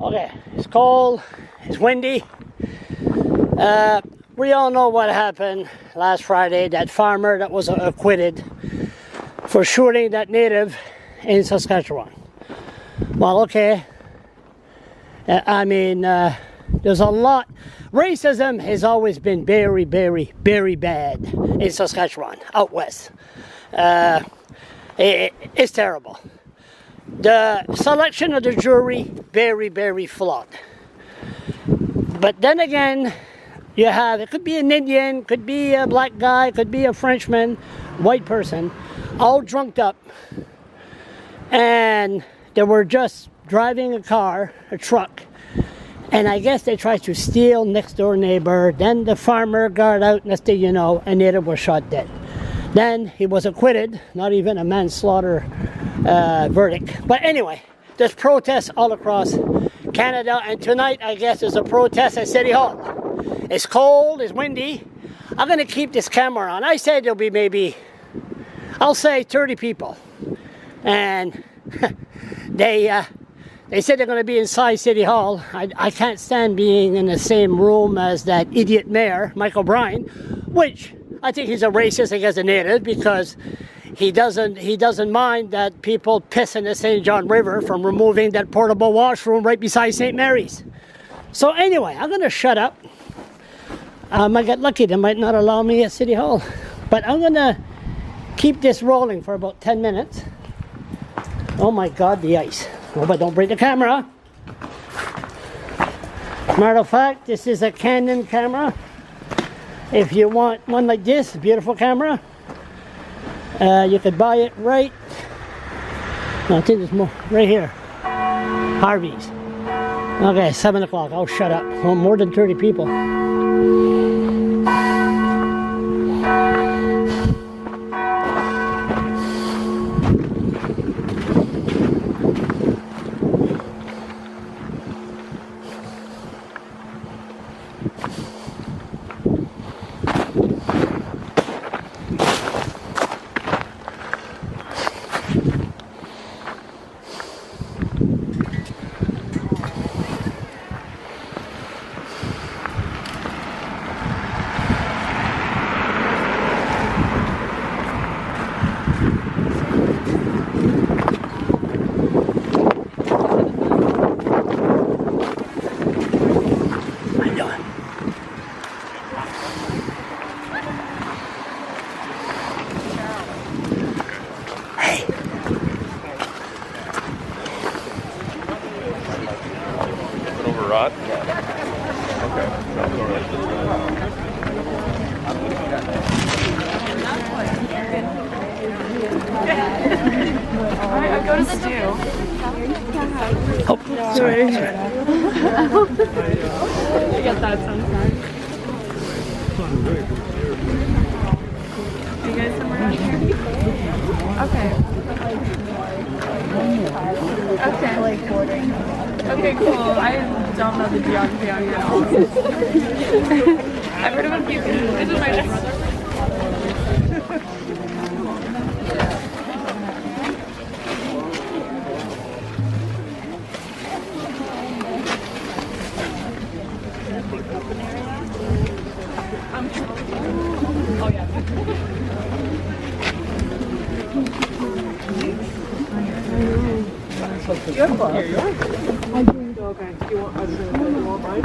Okay, it's cold, it's windy. We all know what happened last Friday. That farmer that was acquitted for shooting that native in Saskatchewan. Well, okay. There's a lot. Racism has always been very, very, very bad in Saskatchewan, out west. It's terrible. The selection of the jury, very, very flawed. But then again, it could be an Indian, could be a black guy, could be a Frenchman, white person, all drunked up. And they were just driving a truck. And I guess they tried to steal next door neighbor. Then the farmer got out, next thing you know, a native was shot dead. Then he was acquitted, not even a manslaughter verdict. But anyway, there's protests all across Canada, and tonight I guess there's a protest at City Hall. It's cold, it's windy. I'm gonna keep this camera on. I said there'll be maybe, I'll say 30 people. And they said they're gonna be inside City Hall. I can't stand being in the same room as that idiot mayor, Michael Bryan, which I think he's a racist against the native because he doesn't mind that people piss in the St. John River from removing that portable washroom right beside St. Mary's. So anyway, I'm gonna shut up. I might get lucky, they might not allow me at City Hall. But I'm gonna keep this rolling for about 10 minutes. Oh my God, the ice. Oh, but don't break the camera. Matter of fact, this is a Canon camera. If you want one like this, a beautiful camera, you could buy it right. No, I think there's more right here. Harvey's. Okay, 7 o'clock. I'll shut up. Oh, more than 30 people. Rod? Okay. Alright, I'll go to the stew. Oh, sorry. I get that sometimes. Are you guys somewhere out here? Okay. Okay. Like bordering. Okay, cool. I don't know the geography out here at all. I've heard of a few things. This is my brother. Oh yeah. You're close. Here you are. I do. Okay. You want mine?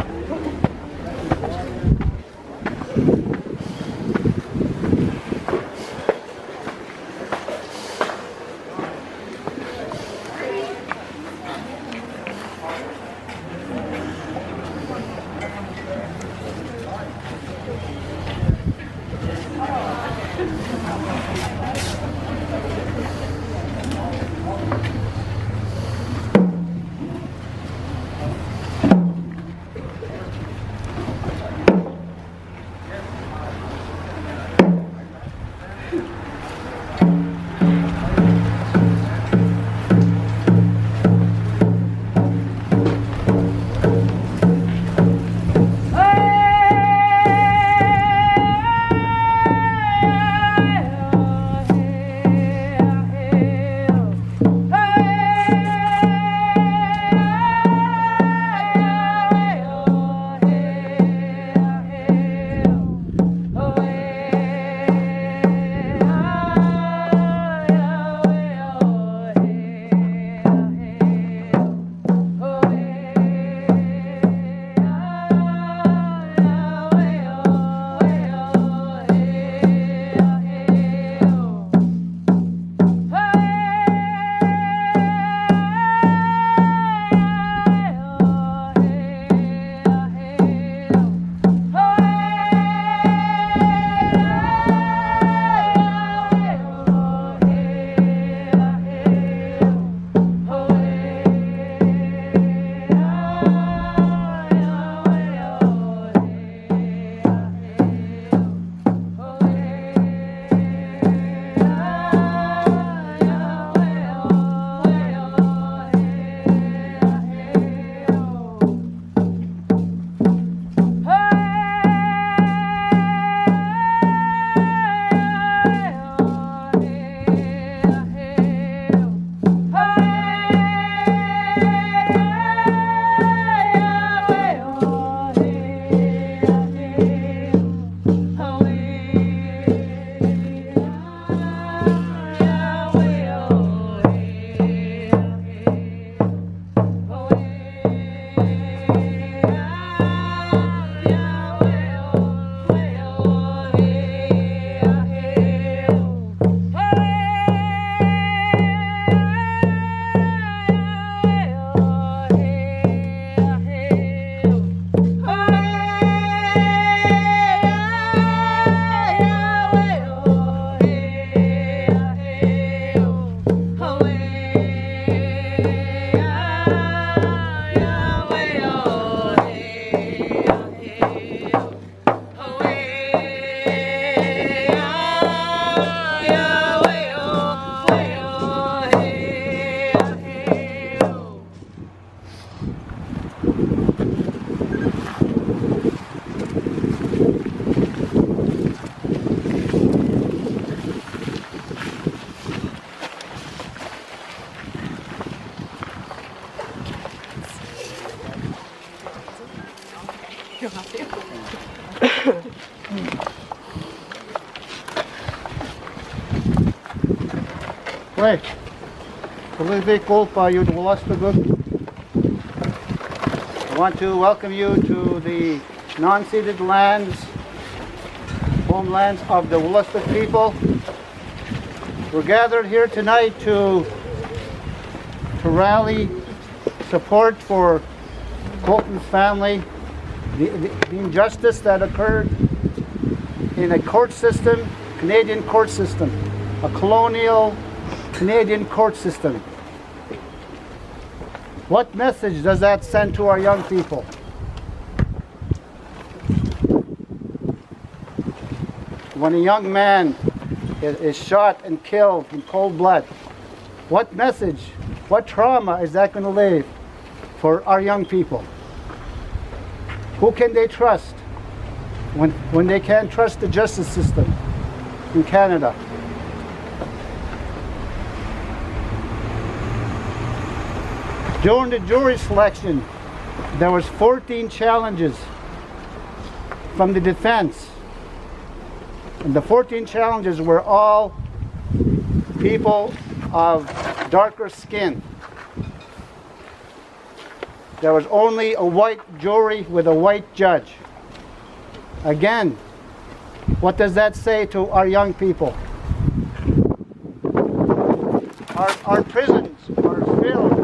don't have to.喂，我们被called by you to Wolastoquk. I want to welcome you to the non-ceded lands, homelands of the Wolastoquk people. We're gathered here tonight to rally support for Colten's family, the injustice that occurred in a court system, Canadian court system, a colonial Canadian court system. What message does that send to our young people? When a young man is shot and killed in cold blood, what message, what trauma is that going to leave for our young people? Who can they trust when they can't trust the justice system in Canada? During the jury selection, there was 14 challenges from the defense. And the 14 challenges were all people of darker skin. There was only a white jury with a white judge. Again, what does that say to our young people? Our prisons are filled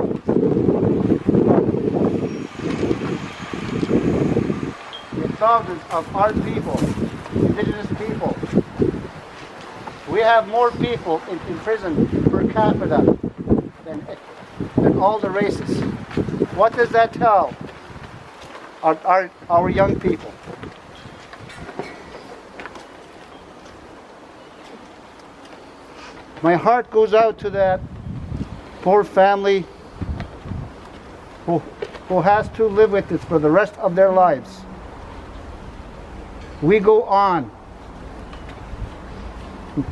with thousands of our people, indigenous people. We have more people in prison per capita than all the races. What does that tell our young people? My heart goes out to that poor family who has to live with this for the rest of their lives. We go on.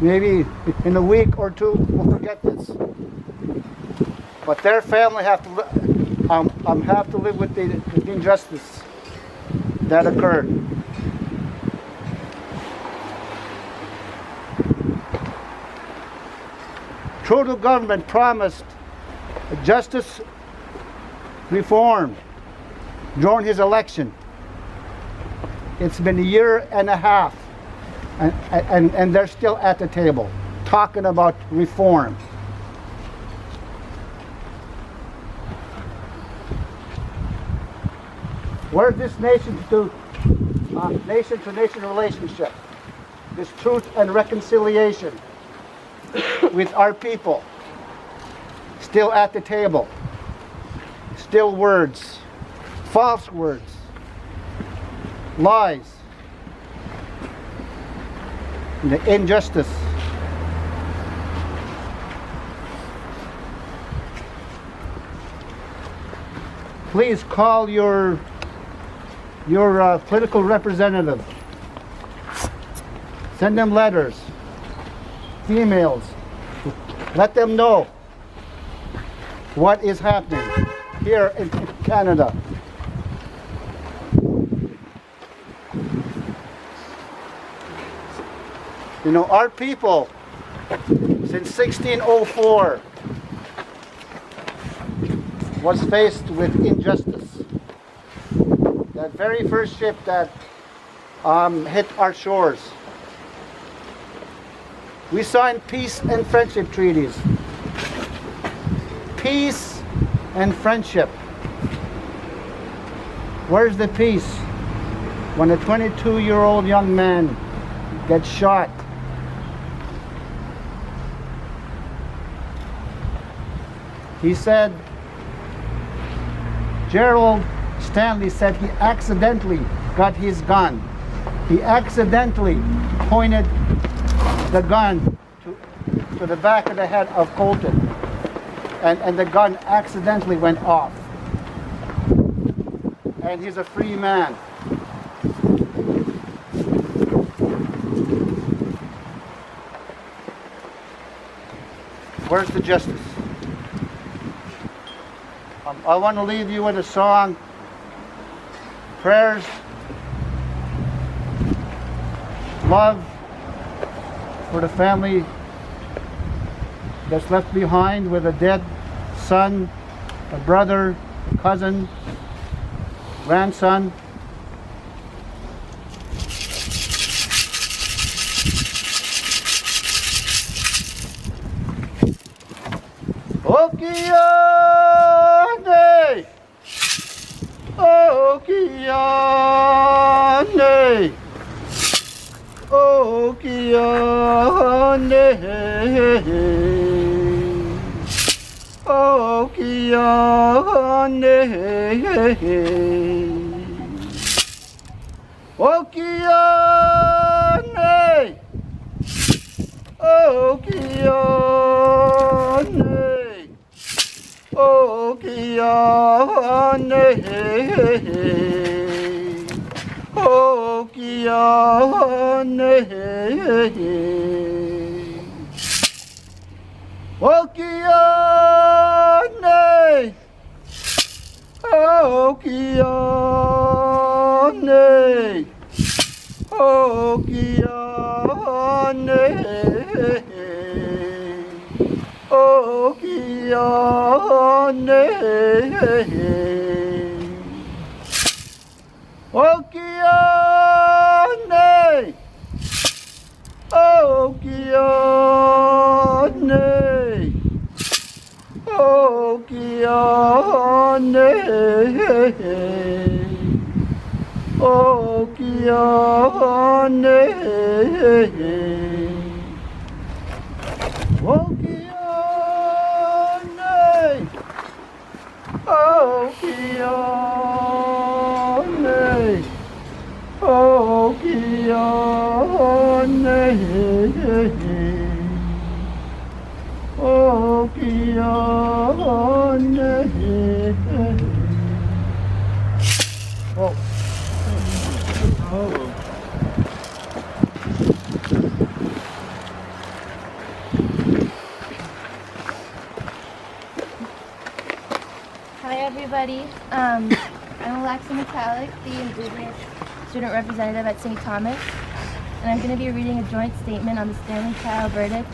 Maybe in a week or two we'll forget this. But their family have to live with the injustice that occurred. Trudeau government promised justice reform during his election. It's been a year and a half, and they're still at the table talking about reform. Where's this nation-to-nation relationship, this truth and reconciliation with our people? Still at the table. Still words, false words, lies, and the injustice. Please call your political representative. Send them letters, emails. Let them know what is happening here in Canada. You know, our people, since 1604, was faced with injustice. That very first ship that hit our shores. We signed peace and friendship treaties. Peace and friendship. Where's the peace when a 22-year-old young man gets shot? He said, Gerald Stanley said he accidentally got his gun. He accidentally pointed the gun to the back of the head of Colten, and the gun accidentally went off. And he's a free man. Where's the justice? I want to leave you with a song, prayers love for the family that's left behind with a dead son, a brother, a cousin, grandson. Okiane! Okiane! Okiane! Okiane! Okiane! Okiane! Okiane! Okiane! Okiane! Okiane! Okiane! Okiane! Okiane! Okiane! Okiane! Okiane! Okiane! Okiane! Okiane! Oh. Oh. Hi everybody, I'm Alexa Metallic, the Indigenous Student Representative at St. Thomas, and I'm going to be reading a joint statement on the Stanley Trial verdict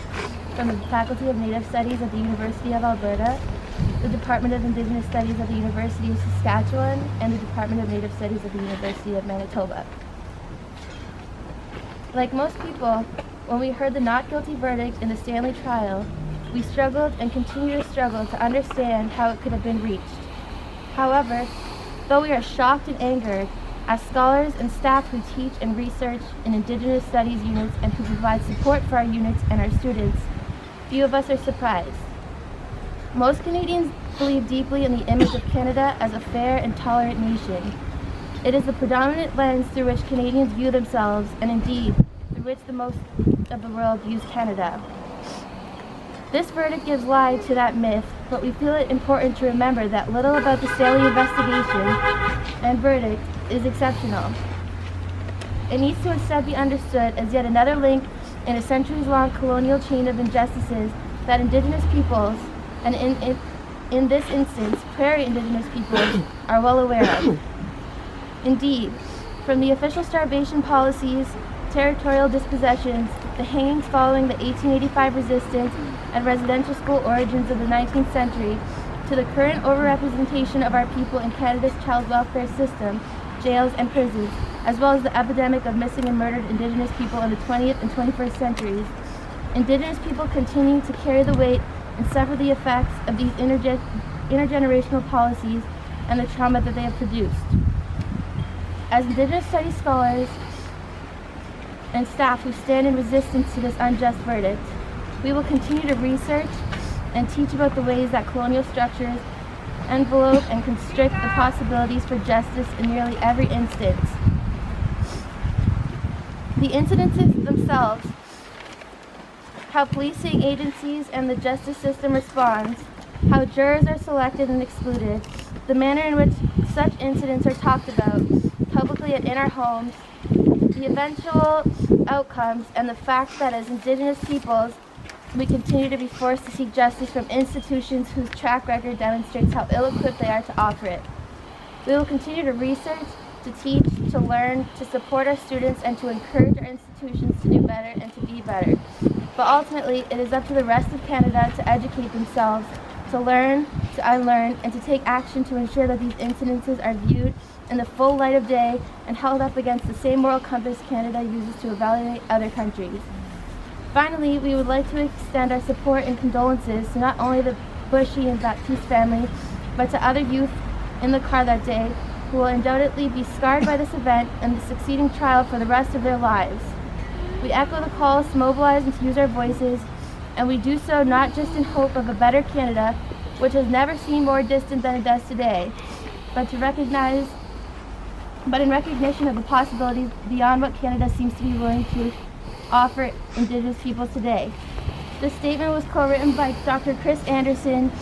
from the Faculty of Native Studies at the University of Alberta, the Department of Indigenous Studies at the University of Saskatchewan, and the Department of Native Studies at the University of Manitoba. Like most people, when we heard the not guilty verdict in the Stanley trial, we struggled and continue to struggle to understand how it could have been reached. However, though we are shocked and angered, as scholars and staff who teach and research in Indigenous Studies units and who provide support for our units and our students, few of us are surprised. Most Canadians believe deeply in the image of Canada as a fair and tolerant nation. It is the predominant lens through which Canadians view themselves, and indeed, through which the most of the world views Canada. This verdict gives lie to that myth, but we feel it important to remember that little about the Stanley investigation and verdict is exceptional. It needs to instead be understood as yet another link in a centuries-long colonial chain of injustices that Indigenous peoples, and in this instance, Prairie Indigenous peoples, are well aware of. Indeed, from the official starvation policies, territorial dispossessions, the hangings following the 1885 resistance and residential school origins of the 19th century, to the current overrepresentation of our people in Canada's child welfare system, jails and prisons, as well as the epidemic of missing and murdered Indigenous people in the 20th and 21st centuries, Indigenous people continue to carry the weight and suffer the effects of these intergenerational policies and the trauma that they have produced. As Indigenous Studies scholars and staff who stand in resistance to this unjust verdict, we will continue to research and teach about the ways that colonial structures envelope and constrict the possibilities for justice in nearly every instance. The incidences themselves, how policing agencies and the justice system responds, how jurors are selected and excluded, the manner in which such incidents are talked about publicly and in our homes, the eventual outcomes, and the fact that as Indigenous peoples, we continue to be forced to seek justice from institutions whose track record demonstrates how ill-equipped they are to offer it. We will continue to research, to teach, to to learn, to support our students, and to encourage our institutions to do better and to be better. But ultimately, it is up to the rest of Canada to educate themselves, to learn, to unlearn, and to take action to ensure that these incidences are viewed in the full light of day and held up against the same moral compass Canada uses to evaluate other countries. Finally, we would like to extend our support and condolences to not only the Boushie and Baptiste family, but to other youth in the car that day who will undoubtedly be scarred by this event and the succeeding trial for the rest of their lives. We echo the calls to mobilize and to use our voices, and we do so not just in hope of a better Canada, which has never seemed more distant than it does today, but in recognition of the possibilities beyond what Canada seems to be willing to offer Indigenous peoples today. This statement was co-written by Dr. Chris Anderson,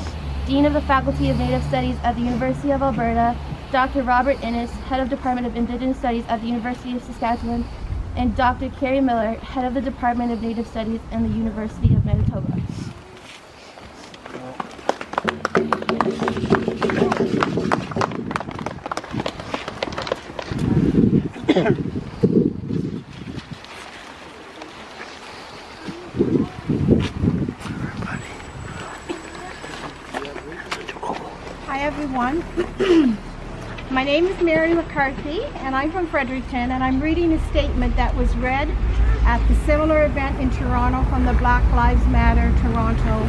Dean of the Faculty of Native Studies at the University of Alberta, Dr. Robert Innes, Head of Department of Indigenous Studies at the University of Saskatchewan, and Dr. Carrie Miller, Head of the Department of Native Studies in the University of Manitoba. Hi everyone. My name is Mary McCarthy and I'm from Fredericton, and I'm reading a statement that was read at the similar event in Toronto from the Black Lives Matter Toronto